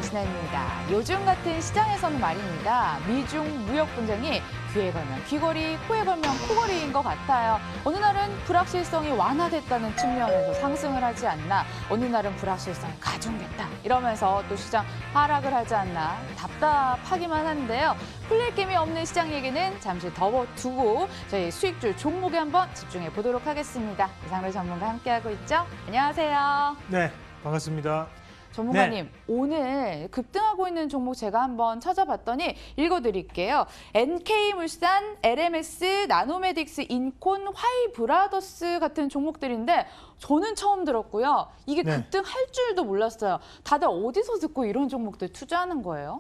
진아입니다. 요즘 같은 시장에서는 말입니다. 미중 무역 분쟁이 귀에 걸면 귀걸이, 코에 걸면 코걸이인 것 같아요. 어느 날은 불확실성이 완화됐다는 측면에서 상승을 하지 않나, 어느 날은 불확실성이 가중됐다 이러면서 또 시장 하락을 하지 않나 답답하기만 한데요. 풀릴 김이 없는 시장 얘기는 잠시 덮어두고 저희 수익줄 종목에 한번 집중해 보도록 하겠습니다. 이상로 전문가 함께하고 있죠. 안녕하세요. 네, 반갑습니다. 전문가님, 네. 오늘 급등하고 있는 종목 제가 한번 찾아봤더니 읽어드릴게요. NK물산, LMS, 나노메딕스, 인콘, 화이브라더스 같은 종목들인데 저는 처음 들었고요. 이게 네. 급등할 줄도 몰랐어요. 다들 어디서 듣고 이런 종목들 투자하는 거예요?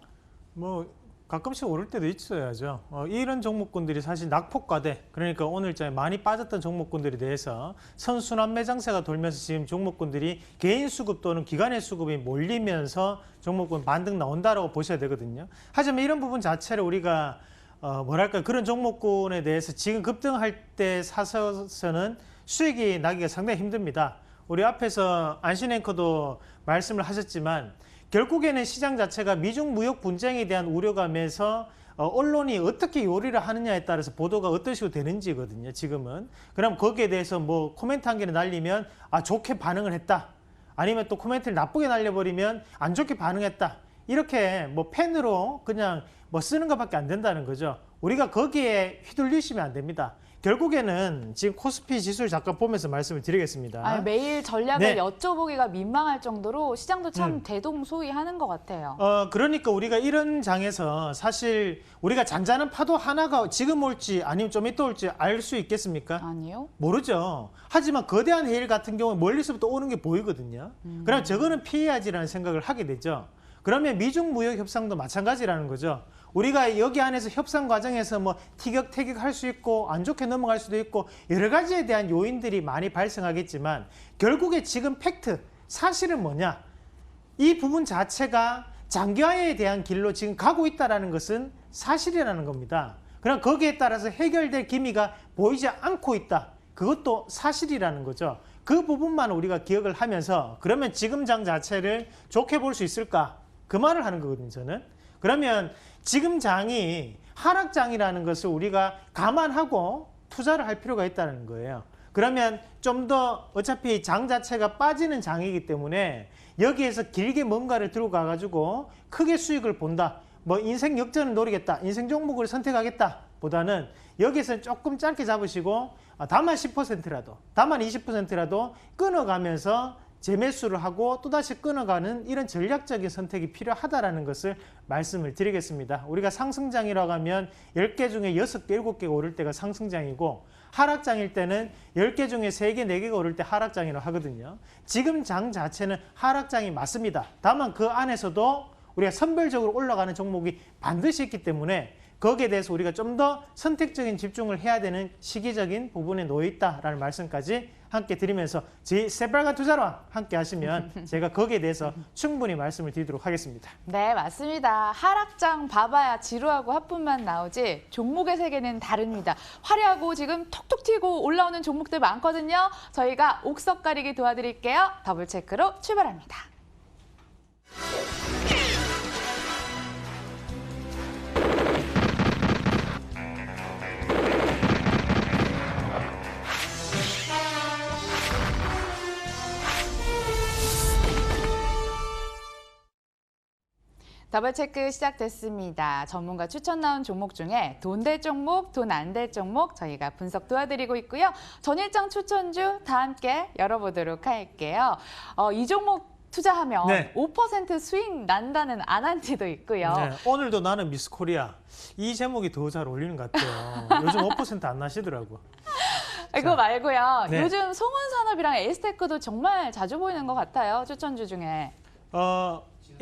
뭐 가끔씩 오를 때도 있어야죠. 이런 종목군들이 사실 낙폭과대, 그러니까 오늘자에 많이 빠졌던 종목군들에 대해서 선순환 매장세가 돌면서 지금 종목군들이 개인 수급 또는 기관의 수급이 몰리면서 종목군 반등 나온다라고 보셔야 되거든요. 하지만 이런 부분 자체를 우리가 뭐랄까 그런 종목군에 대해서 지금 급등할 때 사서는 수익이 나기가 상당히 힘듭니다. 우리 앞에서 안신앵커도 말씀을 하셨지만 결국에는 시장 자체가 미중 무역 분쟁에 대한 우려감에서 언론이 어떻게 요리를 하느냐에 따라서 보도가 어떤 식으로 되는지거든요. 지금은. 그럼 거기에 대해서 뭐 코멘트 한 개를 날리면 좋게 반응을 했다. 아니면 또 코멘트를 나쁘게 날려버리면 안 좋게 반응했다. 이렇게 뭐 펜으로 그냥 뭐 쓰는 것밖에 안 된다는 거죠. 우리가 거기에 휘둘리시면 안 됩니다. 결국에는 지금 코스피 지수를 잠깐 보면서 말씀을 드리겠습니다. 매일 전략을 네. 여쭤보기가 민망할 정도로 시장도 참 대동소이하는 것 같아요. 그러니까 우리가 이런 장에서 사실 우리가 잔잔한 파도 하나가 지금 올지 아니면 좀 이따 올지 알 수 있겠습니까? 아니요. 모르죠. 하지만 거대한 해일 같은 경우에 멀리서부터 오는 게 보이거든요. 그럼 저거는 피해야지라는 생각을 하게 되죠. 그러면 미중 무역 협상도 마찬가지라는 거죠. 우리가 여기 안에서 협상 과정에서 뭐 티격태격 할 수 있고 안 좋게 넘어갈 수도 있고 여러 가지에 대한 요인들이 많이 발생하겠지만 결국에 지금 팩트, 사실은 뭐냐? 이 부분 자체가 장기화에 대한 길로 지금 가고 있다는 것은 사실이라는 겁니다. 그럼 거기에 따라서 해결될 기미가 보이지 않고 있다. 그것도 사실이라는 거죠. 그 부분만 우리가 기억을 하면서 그러면 지금 장 자체를 좋게 볼 수 있을까? 그 말을 하는 거거든요, 저는. 그러면 지금 장이 하락장이라는 것을 우리가 감안하고 투자를 할 필요가 있다는 거예요. 그러면 좀 더 어차피 장 자체가 빠지는 장이기 때문에 여기에서 길게 뭔가를 들고 가가지고 크게 수익을 본다. 뭐 인생 역전을 노리겠다. 인생 종목을 선택하겠다. 보다는 여기서 조금 짧게 잡으시고 다만 10%라도, 다만 20%라도 끊어가면서 재매수를 하고 또다시 끊어가는 이런 전략적인 선택이 필요하다는 것을 말씀을 드리겠습니다. 우리가 상승장이라고 하면 10개 중에 6개, 7개가 오를 때가 상승장이고 하락장일 때는 10개 중에 3개, 4개가 오를 때 하락장이라고 하거든요. 지금 장 자체는 하락장이 맞습니다. 다만 그 안에서도 우리가 선별적으로 올라가는 종목이 반드시 있기 때문에 거기에 대해서 우리가 좀 더 선택적인 집중을 해야 되는 시기적인 부분에 놓여 있다라는 말씀까지 함께 드리면서 저희 새빨간 투자랑 함께 하시면 제가 거기에 대해서 충분히 말씀을 드리도록 하겠습니다. 네, 맞습니다. 하락장 봐봐야 지루하고 하품만 나오지 종목의 세계는 다릅니다. 화려하고 지금 톡톡 튀고 올라오는 종목들 많거든요. 저희가 옥석 가리기 도와드릴게요. 더블 체크로 출발합니다. 더블 체크 시작됐습니다. 전문가 추천 나온 종목 중에 돈 될 종목, 돈 안 될 종목 저희가 분석 도와드리고 있고요. 전일장 추천주 다 함께 열어보도록 할게요. 이 종목 투자하면 네. 5% 수익 난다는 안한티도 있고요. 네, 오늘도 나는 미스 코리아. 이 제목이 더 잘 어울리는 것 같아요. 요즘 5%안 나시더라고. 이거 말고요. 네. 요즘 송원산업이랑 에이스테크도 정말 자주 보이는 것 같아요. 추천주 중에.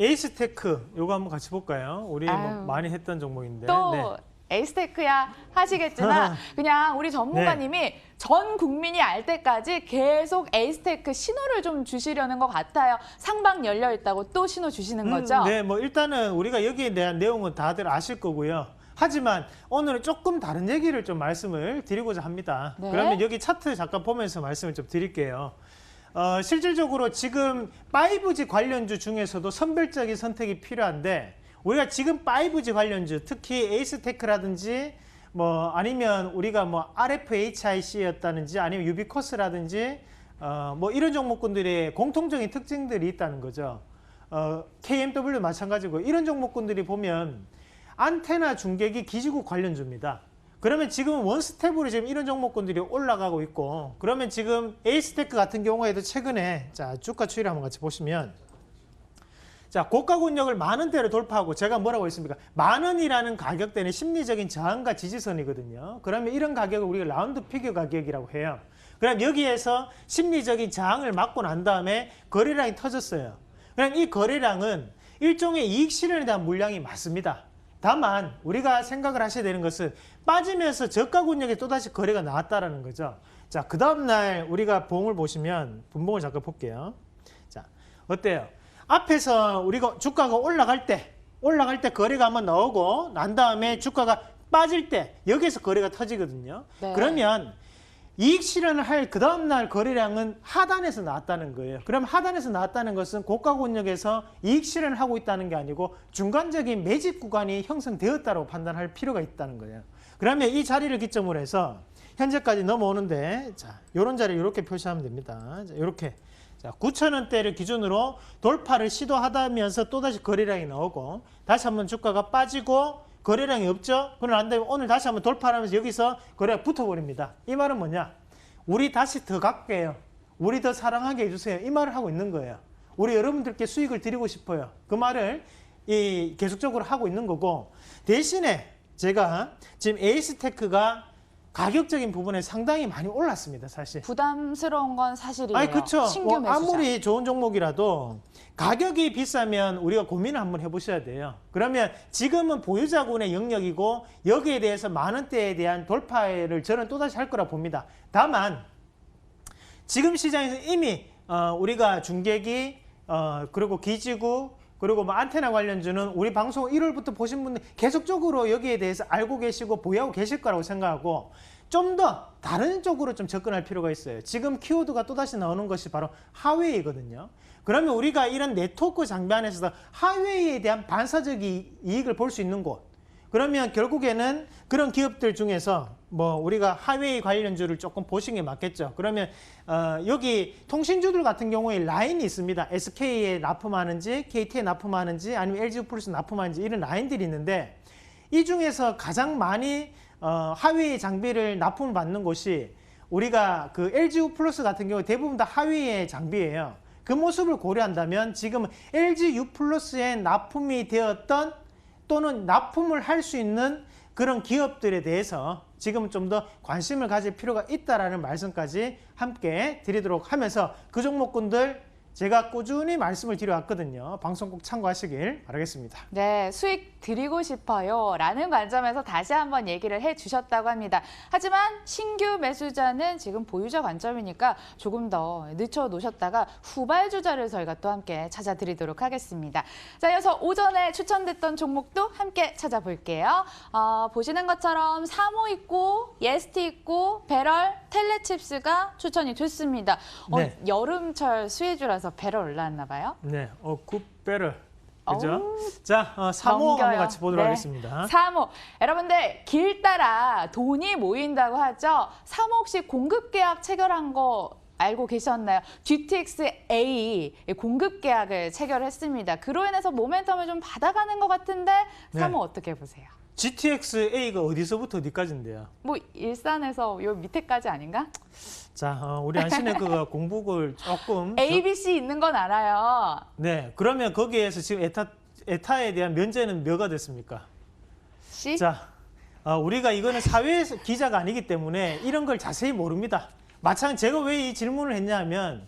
에이스테크 요거 한번 같이 볼까요? 우리 뭐 아유. 많이 했던 종목인데. 또 네. 에이스테크야 하시겠지만 그냥 우리 전문가님이 전 국민이 알 때까지 계속 에이스테크 신호를 좀 주시려는 것 같아요. 상방 열려 있다고 또 신호 주시는 거죠? 네, 뭐 일단은 우리가 여기에 대한 내용은 다들 아실 거고요. 하지만 오늘은 조금 다른 얘기를 좀 말씀을 드리고자 합니다. 네. 그러면 여기 차트 잠깐 보면서 말씀을 좀 드릴게요. 실질적으로 지금 5G 관련주 중에서도 선별적인 선택이 필요한데 우리가 지금 5G 관련주 특히 에이스테크라든지 뭐 아니면 우리가 뭐 RFHIC였다든지 아니면 유비코스라든지 뭐 이런 종목군들의 공통적인 특징들이 있다는 거죠. KMW 마찬가지고 이런 종목군들이 보면 안테나 중계기 기지국 관련주입니다. 그러면 지금 원스텝으로 지금 이런 종목군들이 올라가고 있고 그러면 지금 에이스테크 같은 경우에도 최근에 자 주가 추이를 한번 같이 보시면 자 고가 권역을 10,000원대를 돌파하고 제가 뭐라고 했습니까? 10,000원이라는 가격대는 심리적인 저항과 지지선이거든요. 그러면 이런 가격을 우리가 라운드 피겨 가격이라고 해요. 그럼 여기에서 심리적인 저항을 맞고 난 다음에 거래량이 터졌어요. 그럼 이 거래량은 일종의 이익 실현에 대한 물량이 맞습니다. 다만 우리가 생각을 하셔야 되는 것은 빠지면서 저가 권역에 또다시 거래가 나왔다라는 거죠. 자, 그 다음날 우리가 봉을 보시면 분봉을 잠깐 볼게요. 자, 어때요? 앞에서 우리가 주가가 올라갈 때 거래가 한번 나오고 난 다음에 주가가 빠질 때 여기에서 거래가 터지거든요. 네. 그러면 이익 실현을 할 그 다음날 거래량은 하단에서 나왔다는 거예요. 그럼 하단에서 나왔다는 것은 고가 권역에서 이익 실현을 하고 있다는 게 아니고 중간적인 매집 구간이 형성되었다고 판단할 필요가 있다는 거예요. 그러면 이 자리를 기점으로 해서 현재까지 넘어오는데 자, 요런 자리를 이렇게 표시하면 됩니다. 자, 이렇게 자, 9,000원대를 기준으로 돌파를 시도하다면서 또다시 거래량이 나오고 다시 한번 주가가 빠지고 거래량이 없죠? 그러나 안 되면 오늘 다시 한번 돌파를 하면서 여기서 거래가 붙어버립니다. 이 말은 뭐냐? 우리 다시 더 갈게요. 우리 더 사랑하게 해주세요. 이 말을 하고 있는 거예요. 우리 여러분들께 수익을 드리고 싶어요. 그 말을 계속적으로 하고 있는 거고 대신에 제가 지금 에이스테크가 가격적인 부분에 상당히 많이 올랐습니다, 사실. 부담스러운 건 사실이에요. 아니, 그렇죠. 신규 매수자. 아무리 좋은 종목이라도 가격이 비싸면 우리가 고민을 한번 해보셔야 돼요. 그러면 지금은 보유자군의 영역이고 여기에 대해서 10,000원대에 대한 돌파를 저는 또다시 할 거라 봅니다. 다만 지금 시장에서 이미 우리가 중계기 그리고 기지구 그리고 뭐 안테나 관련주는 우리 방송 1월부터 보신 분들 계속적으로 여기에 대해서 알고 계시고 보유하고 계실 거라고 생각하고 좀 더 다른 쪽으로 좀 접근할 필요가 있어요. 지금 키워드가 또다시 나오는 것이 바로 하웨이거든요. 그러면 우리가 이런 네트워크 장비 안에서 하웨이에 대한 반사적 이익을 볼 수 있는 곳. 그러면 결국에는 그런 기업들 중에서 뭐 우리가 하웨이 관련주를 조금 보시는 게 맞겠죠. 그러면 여기 통신주들 같은 경우에 라인이 있습니다. SK에 납품하는지 KT에 납품하는지 아니면 LG플러스 납품하는지 이런 라인들이 있는데 이 중에서 가장 많이 하웨이 장비를 납품을 받는 곳이 우리가 그 LG플러스 같은 경우 대부분 다 하웨이의 장비예요. 그 모습을 고려한다면 지금 LG플러스에 납품이 되었던 또는 납품을 할 수 있는 그런 기업들에 대해서 지금 좀 더 관심을 가질 필요가 있다라는 말씀까지 함께 드리도록 하면서 그 종목군들 제가 꾸준히 말씀을 드려왔거든요. 방송 꼭 참고하시길 바라겠습니다. 네, 수익 드리고 싶어요 라는 관점에서 다시 한번 얘기를 해주셨다고 합니다. 하지만 신규 매수자는 지금 보유자 관점이니까 조금 더 늦춰놓으셨다가 후발주자를 저희가 또 함께 찾아드리도록 하겠습니다. 자, 이어서 오전에 추천됐던 종목도 함께 찾아볼게요. 보시는 것처럼 사모 있고 예스티 있고 배럴, 텔레칩스가 추천이 됐습니다. 네. 여름철 수혜주라서 배럴 올라왔나 봐요. 네, 굿배럴. 그죠? 자, 3호 한번 같이 보도록 하겠습니다. 3호. 여러분들 길 따라 돈이 모인다고 하죠. 3호 혹시 공급 계약 체결한 거 알고 계셨나요? GTX-A 공급 계약을 체결했습니다. 그로 인해서 모멘텀을 좀 받아가는 것 같은데 3호 네. 어떻게 보세요? GTX-A가 어디서부터 어디까지인데요? 뭐 일산에서 요 밑에까지 아닌가? 자, 우리 안신의그가 공복을 조금 ABC 있는 건 알아요. 네, 그러면 거기에서 지금 에타에 대한 면제는 몇가 됐습니까? C? 자, 우리가 이거는 사회 기자가 아니기 때문에 이런 걸 자세히 모릅니다. 제가 왜 이 질문을 했냐면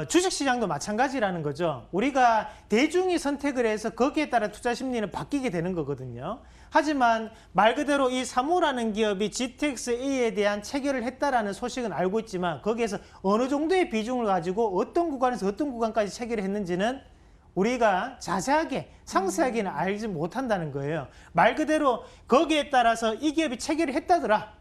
주식시장도 마찬가지라는 거죠. 우리가 대중이 선택을 해서 거기에 따라 투자 심리는 바뀌게 되는 거거든요. 하지만 말 그대로 이 사모라는 기업이 GTX-A에 대한 체결을 했다라는 소식은 알고 있지만 거기에서 어느 정도의 비중을 가지고 어떤 구간에서 어떤 구간까지 체결을 했는지는 우리가 자세하게 상세하게는 알지 못한다는 거예요. 말 그대로 거기에 따라서 이 기업이 체결을 했다더라.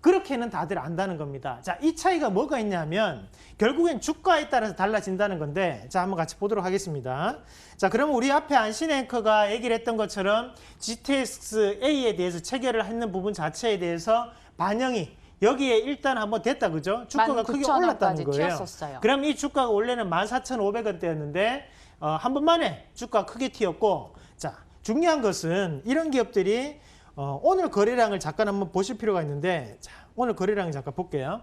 그렇게는 다들 안다는 겁니다. 자, 이 차이가 뭐가 있냐면 결국엔 주가에 따라서 달라진다는 건데, 자, 한번 같이 보도록 하겠습니다. 자, 그러면 우리 앞에 안신앵커가 얘기를 했던 것처럼 GTX-A에 대해서 체결을 했는 부분 자체에 대해서 반영이 여기에 일단 한번 됐다, 그죠? 주가가 크게 올랐다는 거예요. 튀었었어요. 그럼 이 주가가 원래는 14,500원대였는데 한 번 만에 주가 크게 튀었고, 자, 중요한 것은 이런 기업들이 오늘 거래량을 잠깐 한번 보실 필요가 있는데, 자, 오늘 거래량 잠깐 볼게요.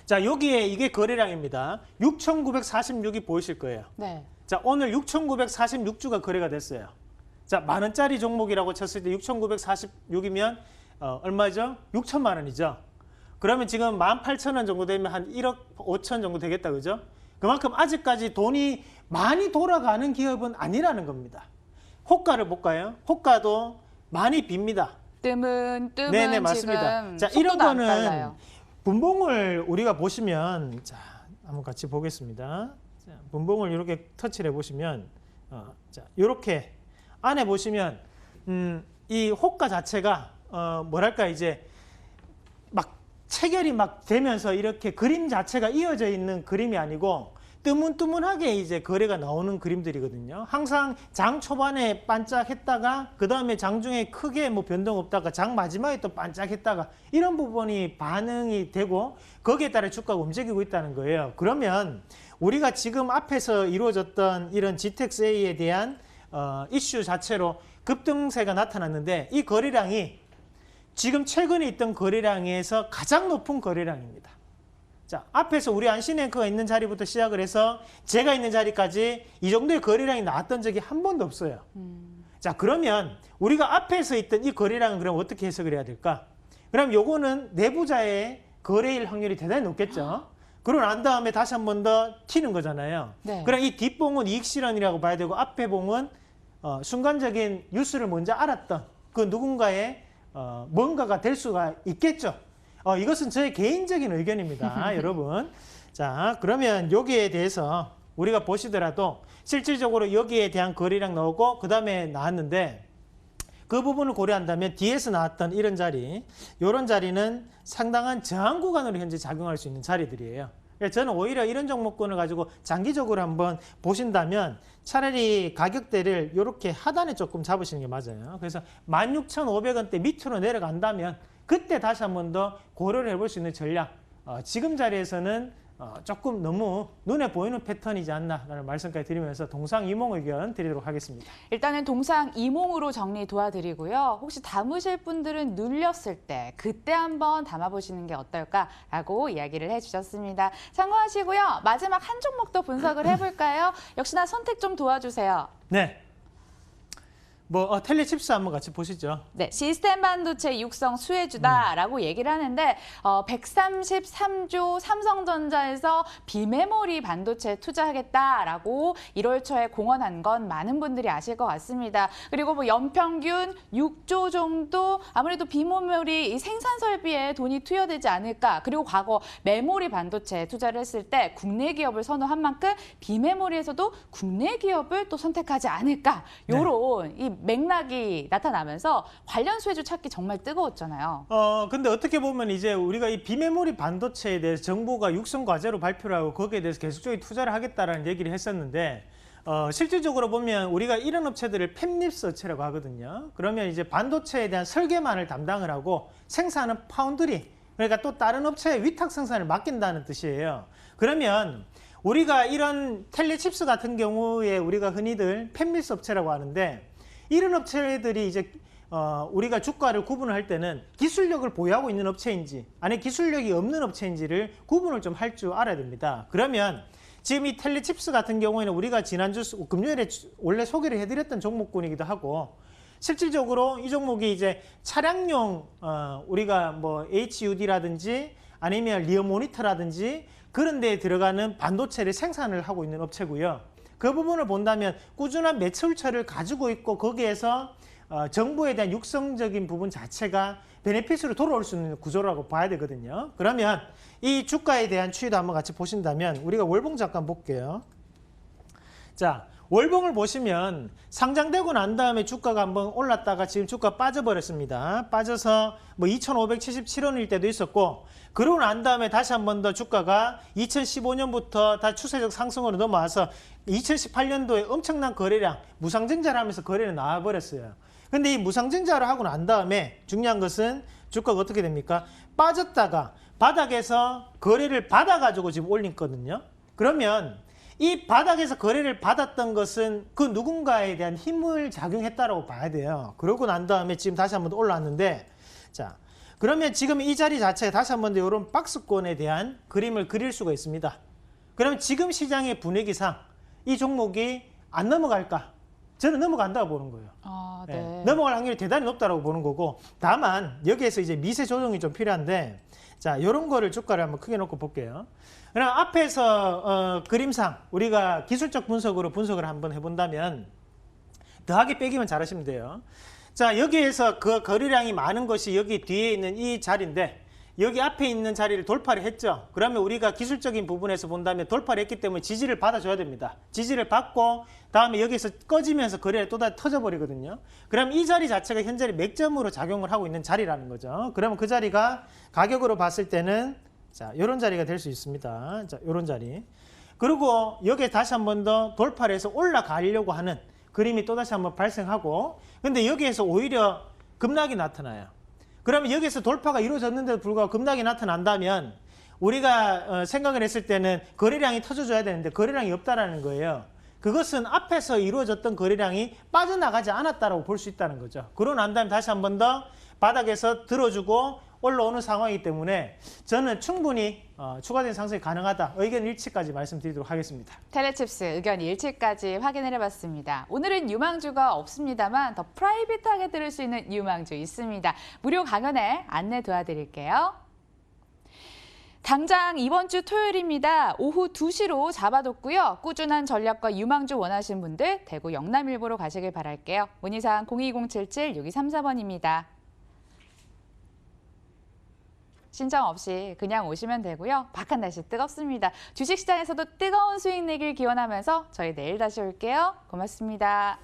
자, 여기에 이게 거래량입니다. 6,946이 보이실 거예요. 네. 자, 오늘 6,946주가 거래가 됐어요. 자, 만 원짜리 종목이라고 쳤을 때 6,946이면 얼마죠? 6천만 원이죠. 그러면 지금 18,000원 정도 되면 한 1억 5천 정도 되겠다, 그죠? 그만큼 아직까지 돈이 많이 돌아가는 기업은 아니라는 겁니다. 호가를 볼까요? 호가도 많이 빕니다. 뜸은 네네, 맞습니다. 지금 자, 이런 속도도 안 거는 빨라요. 분봉을 우리가 보시면, 자, 한번 같이 보겠습니다. 자, 분봉을 이렇게 터치를 해보시면, 자, 이렇게 안에 보시면 이 호가 자체가 뭐랄까 이제 막 체결이 막 되면서 이렇게 그림 자체가 이어져 있는 그림이 아니고 뜨문뜨문하게 이제 거래가 나오는 그림들이거든요. 항상 장 초반에 반짝했다가 그 다음에 장 중에 크게 뭐 변동 없다가 장 마지막에 또 반짝했다가 이런 부분이 반응이 되고 거기에 따라 주가가 움직이고 있다는 거예요. 그러면 우리가 지금 앞에서 이루어졌던 이런 GTX-A에 대한 이슈 자체로 급등세가 나타났는데 이 거래량이 지금 최근에 있던 거래량에서 가장 높은 거래량입니다. 자, 앞에서 우리 안신앵커가 있는 자리부터 시작을 해서 제가 있는 자리까지 이 정도의 거래량이 나왔던 적이 한 번도 없어요. 자, 그러면 우리가 앞에서 있던 이 거래량은 그럼 어떻게 해석을 해야 될까? 그럼 요거는 내부자의 거래일 확률이 대단히 높겠죠. 그러고 난 다음에 다시 한 번 더 튀는 거잖아요. 네. 그럼 이 뒷봉은 이익실현이라고 봐야 되고 앞에 봉은 순간적인 뉴스를 먼저 알았던 그 누군가의 뭔가가 될 수가 있겠죠. 이것은 저의 개인적인 의견입니다, 여러분. 자, 그러면 여기에 대해서 우리가 보시더라도 실질적으로 여기에 대한 거래량 나오고 그 다음에 나왔는데 그 부분을 고려한다면 뒤에서 나왔던 이런 자리, 이런 자리는 상당한 저항 구간으로 현재 작용할 수 있는 자리들이에요. 그래서 저는 오히려 이런 종목군을 가지고 장기적으로 한번 보신다면 차라리 가격대를 이렇게 하단에 조금 잡으시는 게 맞아요. 그래서 16,500원대 밑으로 내려간다면 그때 다시 한 번 더 고려를 해볼 수 있는 전략. 지금 자리에서는 조금 너무 눈에 보이는 패턴이지 않나라는 말씀까지 드리면서 동상이몽 의견 드리도록 하겠습니다. 일단은 동상이몽으로 정리 도와드리고요. 혹시 담으실 분들은 눌렸을 때 그때 한번 담아보시는 게 어떨까라고 이야기를 해주셨습니다. 참고하시고요. 마지막 한 종목 더 분석을 해볼까요? 역시나 선택 좀 도와주세요. 네. 텔레칩스 한번 같이 보시죠. 네, 시스템 반도체 육성 수혜주다라고 얘기를 하는데 133조 삼성전자에서 비메모리 반도체 투자하겠다라고 1월 초에 공언한 건 많은 분들이 아실 것 같습니다. 그리고 뭐 연평균 6조 정도 아무래도 비메모리 이 생산 설비에 돈이 투여되지 않을까. 그리고 과거 메모리 반도체 투자를 했을 때 국내 기업을 선호한 만큼 비메모리에서도 국내 기업을 또 선택하지 않을까. 요런 이 맥락이 나타나면서 관련 수혜주 찾기 정말 뜨거웠잖아요. 근데 어떻게 보면 이제 우리가 이 비메모리 반도체에 대해서 정부가 육성 과제로 발표를 하고 거기에 대해서 계속적인 투자를 하겠다라는 얘기를 했었는데 실질적으로 보면 우리가 이런 업체들을 팹립스 업체라고 하거든요. 그러면 이제 반도체에 대한 설계만을 담당을 하고 생산은 파운드리, 그러니까 또 다른 업체에 위탁 생산을 맡긴다는 뜻이에요. 그러면 우리가 이런 텔레칩스 같은 경우에 우리가 흔히들 팹립스 업체라고 하는데 이런 업체들이 이제 우리가 주가를 구분을 할 때는 기술력을 보유하고 있는 업체인지 아니면 기술력이 없는 업체인지를 구분을 좀 할 줄 알아야 됩니다. 그러면 지금 이 텔레칩스 같은 경우에는 우리가 지난주 금요일에 원래 소개를 해드렸던 종목군이기도 하고 실질적으로 이 종목이 이제 차량용 우리가 뭐 HUD라든지 아니면 리어 모니터라든지 그런 데에 들어가는 반도체를 생산을 하고 있는 업체고요. 그 부분을 본다면 꾸준한 매출처를 가지고 있고 거기에서 정부에 대한 육성적인 부분 자체가 베네핏으로 돌아올 수 있는 구조라고 봐야 되거든요. 그러면 이 주가에 대한 추이도 한번 같이 보신다면 우리가 월봉 잠깐 볼게요. 자, 월봉을 보시면 상장되고 난 다음에 주가가 한번 올랐다가 지금 주가 빠져버렸습니다. 빠져서 뭐 2,577원일 때도 있었고, 그러고 난 다음에 다시 한 번 더 주가가 2015년부터 다 추세적 상승으로 넘어와서 2018년도에 엄청난 거래량, 무상증자를 하면서 거래를 나와버렸어요. 근데 이 무상증자를 하고 난 다음에 중요한 것은 주가가 어떻게 됩니까? 빠졌다가 바닥에서 거래를 받아가지고 지금 올렸거든요. 그러면 이 바닥에서 거래를 받았던 것은 그 누군가에 대한 힘을 작용했다라고 봐야 돼요. 그러고 난 다음에 지금 다시 한 번 올라왔는데, 자, 그러면 지금 이 자리 자체에 다시 한 번 더 이런 박스권에 대한 그림을 그릴 수가 있습니다. 그러면 지금 시장의 분위기상 이 종목이 안 넘어갈까? 저는 넘어간다고 보는 거예요. 아, 네. 네. 넘어갈 확률이 대단히 높다고 보는 거고, 다만 여기에서 이제 미세 조정이 좀 필요한데, 자, 이런 거를 주가를 한번 크게 놓고 볼게요. 그럼 앞에서 그림상 우리가 기술적 분석으로 분석을 한번 해본다면 더하기 빼기만 잘하시면 돼요. 자, 여기에서 그 거래량이 많은 것이 여기 뒤에 있는 이 자리인데, 여기 앞에 있는 자리를 돌파를 했죠. 그러면 우리가 기술적인 부분에서 본다면 돌파를 했기 때문에 지지를 받아줘야 됩니다. 지지를 받고 다음에 여기서 꺼지면서 거래가 또다시 터져버리거든요. 그럼 이 자리 자체가 현재 맥점으로 작용을 하고 있는 자리라는 거죠. 그러면 그 자리가 가격으로 봤을 때는 자, 이런 자리가 될 수 있습니다. 자, 이런 자리. 그리고 여기에 다시 한 번 더 돌파를 해서 올라가려고 하는 그림이 또다시 한번 발생하고, 근데 여기에서 오히려 급락이 나타나요. 그러면 여기서 돌파가 이루어졌는데도 불구하고 급락이 나타난다면 우리가 생각을 했을 때는 거래량이 터져줘야 되는데 거래량이 없다라는 거예요. 그것은 앞에서 이루어졌던 거래량이 빠져나가지 않았다라고 볼 수 있다는 거죠. 그러고 난 다음에 다시 한 번 더 바닥에서 들어주고 올라오는 상황이기 때문에 저는 충분히 추가적인 상승이 가능하다. 의견 일치까지 말씀드리도록 하겠습니다. 텔레칩스 의견 일치까지 확인을 해봤습니다. 오늘은 유망주가 없습니다만 더 프라이빗하게 들을 수 있는 유망주 있습니다. 무료 강연에 안내 도와드릴게요. 당장 이번 주 토요일입니다. 오후 2시로 잡아뒀고요. 꾸준한 전략과 유망주 원하시는 분들 대구 영남일보로 가시길 바랄게요. 문의사항 02077-6234번입니다. 신청 없이 그냥 오시면 되고요. 박한 날씨 뜨겁습니다. 주식시장에서도 뜨거운 수익 내길 기원하면서 저희 내일 다시 올게요. 고맙습니다.